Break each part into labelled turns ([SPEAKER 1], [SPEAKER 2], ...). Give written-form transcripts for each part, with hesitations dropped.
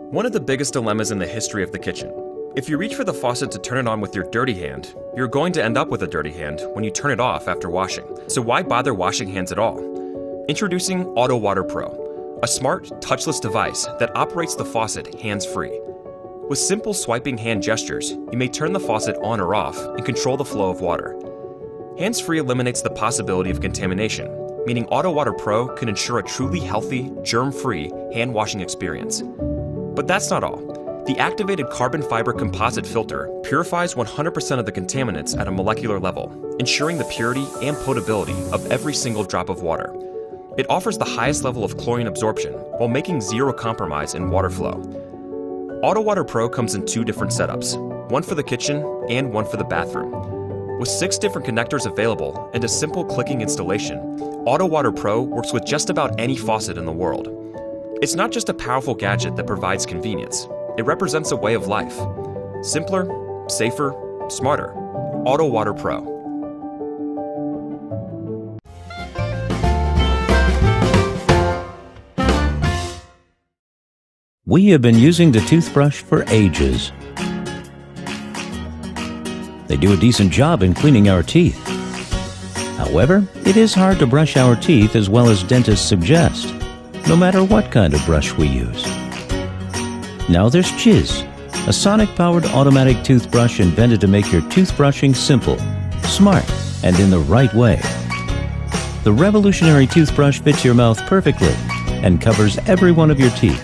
[SPEAKER 1] One of the biggest dilemmas in the history of the kitchen. If you reach for the faucet to turn it on with your dirty hand, you're going to end up with a dirty hand when you turn it off after washing. So why bother washing hands at all? Introducing Autowater Pro, a smart, touchless device that operates the faucet hands-free. With simple swiping hand gestures, you may turn the faucet on or off and control the flow of water. Hands-free eliminates the possibility of contamination, meaning Autowater Pro can ensure a truly healthy, germ-free hand washing experience. But that's not all. The activated carbon fiber composite filter purifies 100% of the contaminants at a molecular level, ensuring the purity and potability of every single drop of water. It offers the highest level of chlorine absorption while making zero compromise in water flow. Autowater Pro comes in 2 different setups, one for the kitchen and one for the bathroom. With 6 different connectors available and a simple clicking installation, Autowater Pro works with just about any faucet in the world. It's not just a powerful gadget that provides convenience. It represents a way of life. Simpler, safer, smarter. Autowater Pro.
[SPEAKER 2] We have been using the toothbrush for ages. They do a decent job in cleaning our teeth. However, it is hard to brush our teeth as well as dentists suggest, no matter what kind of brush we use. Now there's Chiz, a sonic-powered automatic toothbrush invented to make your toothbrushing simple, smart, and in the right way. The revolutionary toothbrush fits your mouth perfectly and covers every one of your teeth.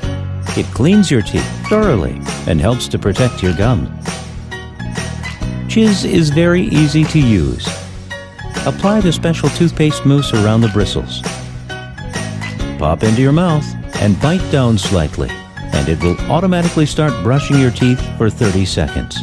[SPEAKER 2] It cleans your teeth thoroughly and helps to protect your gums. Chiz is very easy to use. Apply the special toothpaste mousse around the bristles. Pop into your mouth and bite down slightly, and it will automatically start brushing your teeth for 30 seconds.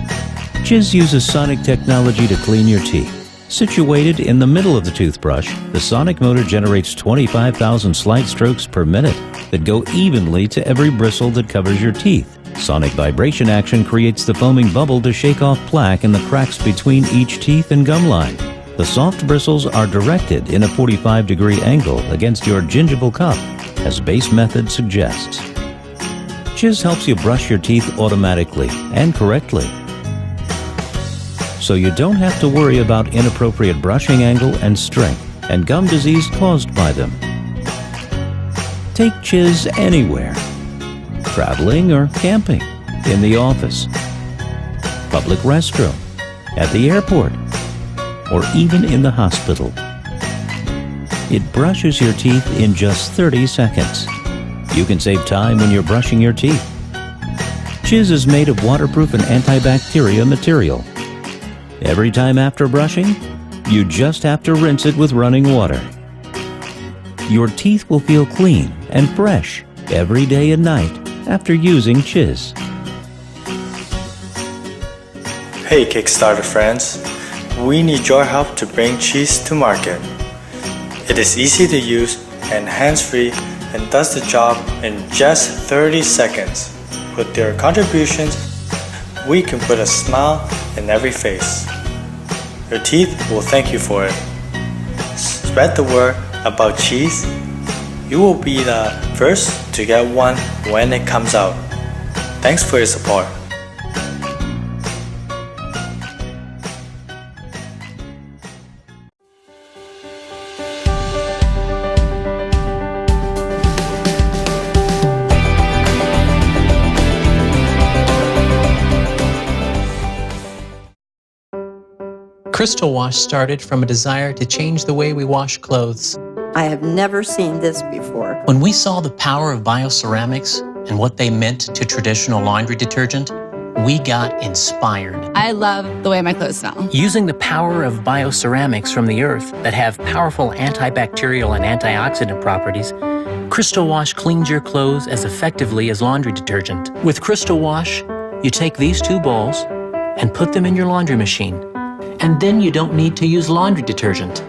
[SPEAKER 2] Chiz uses sonic technology to clean your teeth. Situated in the middle of the toothbrush, the sonic motor generates 25,000 slight strokes per minute that go evenly to every bristle that covers your teeth. Sonic vibration action creates the foaming bubble to shake off plaque in the cracks between each teeth and gum line. The soft bristles are directed in a 45-degree angle against your gingival cup, as base method suggests. Chiz helps you brush your teeth automatically and correctly, so you don't have to worry about inappropriate brushing angle and strength and gum disease caused by them. Take Chiz anywhere, traveling or camping, in the office, public restroom, at the airport, or even in the hospital. It brushes your teeth in just 30 seconds. You can save time when you're brushing your teeth. Chiz is made of waterproof and antibacterial material. Every time after brushing, you just have to rinse it with running water. Your teeth will feel clean and fresh every day and night after using Chiz.
[SPEAKER 3] Hey Kickstarter friends, we need your help to bring Chiz to market. It is easy to use and hands-free and does the job in just 30 seconds. With your contributions, we can put a smile in every face. Your teeth will thank you for it. Spread the word about Chiz. You will be the first to get one when it comes out. Thanks for your support.
[SPEAKER 4] Crystal Wash started from a desire to change the way we wash clothes.
[SPEAKER 5] I have never seen this before.
[SPEAKER 4] When we saw the power of bioceramics and what they meant to traditional laundry detergent, we got inspired.
[SPEAKER 6] I love the way my clothes smell.
[SPEAKER 4] Using the power of bioceramics from the earth that have powerful antibacterial and antioxidant properties, Crystal Wash cleans your clothes as effectively as laundry detergent. With Crystal Wash, you take these 2 bowls and put them in your laundry machine. And then you don't need to use laundry detergent.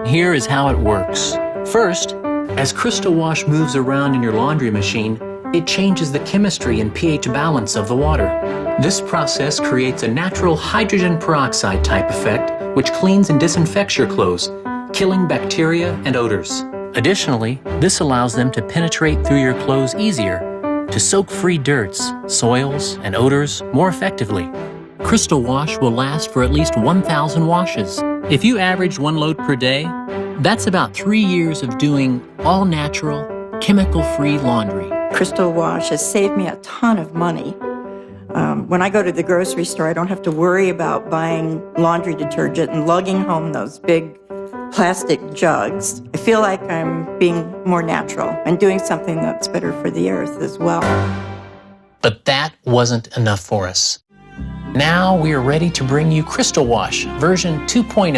[SPEAKER 4] Here is how it works. First, as Crystal Wash moves around in your laundry machine, it changes the chemistry and pH balance of the water. This process creates a natural hydrogen peroxide type effect, which cleans and disinfects your clothes, killing bacteria and odors. Additionally, this allows them to penetrate through your clothes easier, to soak free dirts, soils, and odors more effectively. Crystal Wash will last for at least 1,000 washes. If you average 1 load per day, that's about 3 years of doing all-natural, chemical-free laundry.
[SPEAKER 5] Crystal Wash has saved me a ton of money. When I go to the grocery store, I don't have to worry about buying laundry detergent and lugging home those big plastic jugs. I feel like I'm being more natural and doing something that's better for the earth as well.
[SPEAKER 4] But that wasn't enough for us. Now we are ready to bring you Crystal Wash version 2.0,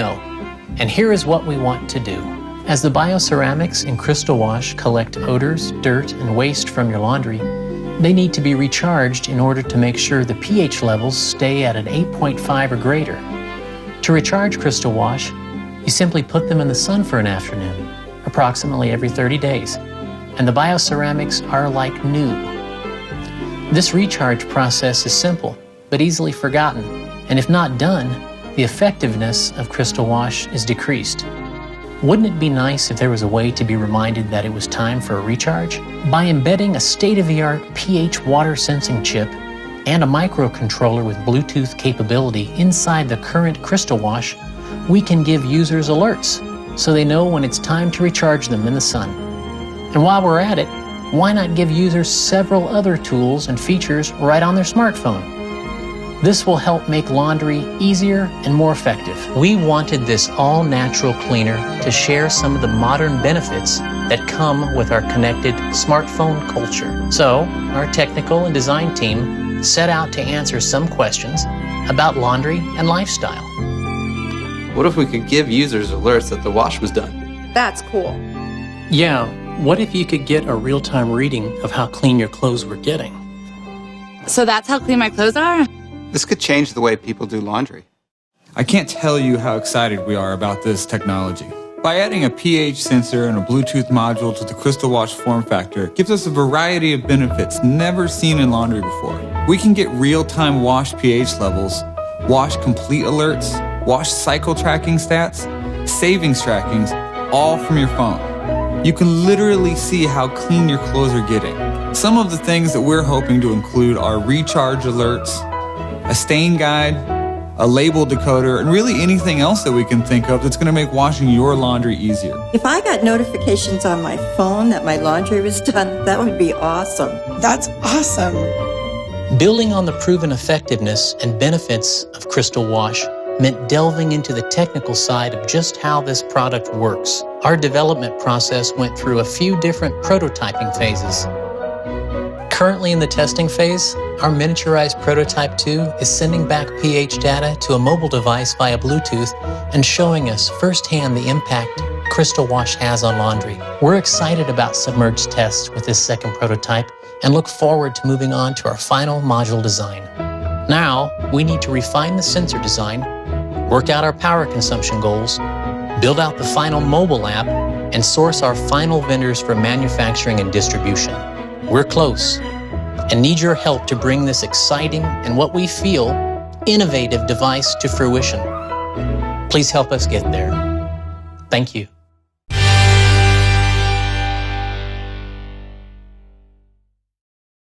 [SPEAKER 4] and here is what we want to do. As the bioceramics in Crystal Wash collect odors, dirt, and waste from your laundry, they need to be recharged in order to make sure the pH levels stay at an 8.5 or greater. To recharge Crystal Wash, you simply put them in the sun for an afternoon, approximately every 30 days, and the bioceramics are like new. This recharge process is simple, but easily forgotten, and if not done, the effectiveness of Crystal Wash is decreased. Wouldn't it be nice if there was a way to be reminded that it was time for a recharge? By embedding a state-of-the-art pH water sensing chip and a microcontroller with Bluetooth capability inside the current Crystal Wash, we can give users alerts so they know when it's time to recharge them in the sun. And while we're at it, why not give users several other tools and features right on their smartphone? This will help make laundry easier and more effective. We wanted this all-natural cleaner to share some of the modern benefits that come with our connected smartphone culture. So, our technical and design team set out to answer some questions about laundry and lifestyle.
[SPEAKER 7] What if we could give users alerts that the wash was done?
[SPEAKER 5] That's cool.
[SPEAKER 4] Yeah, what if you could get a real-time reading of how clean your clothes were getting?
[SPEAKER 6] So that's how clean my clothes are?
[SPEAKER 7] This could change the way people do laundry.
[SPEAKER 8] I can't tell you how excited we are about this technology. By adding a pH sensor and a Bluetooth module to the Crystal Wash form factor, it gives us a variety of benefits never seen in laundry before. We can get real-time wash pH levels, wash complete alerts, wash cycle tracking stats, savings trackings, all from your phone. You can literally see how clean your clothes are getting. Some of the things that we're hoping to include are recharge alerts, a stain guide, a label decoder, and really anything else that we can think of that's going to make washing your laundry easier.
[SPEAKER 5] If I got notifications on my phone that my laundry was done, that would be awesome.
[SPEAKER 9] That's awesome.
[SPEAKER 4] Building on the proven effectiveness and benefits of Crystal Wash meant delving into the technical side of just how this product works. Our development process went through a few different prototyping phases. Currently in the testing phase, our miniaturized prototype 2 is sending back pH data to a mobile device via Bluetooth and showing us firsthand the impact Crystal Wash has on laundry. We're excited about submerged tests with this second prototype and look forward to moving on to our final module design. Now, we need to refine the sensor design, work out our power consumption goals, build out the final mobile app, and source our final vendors for manufacturing and distribution. We're close and need your help to bring this exciting and what we feel innovative device to fruition. Please help us get there. Thank you.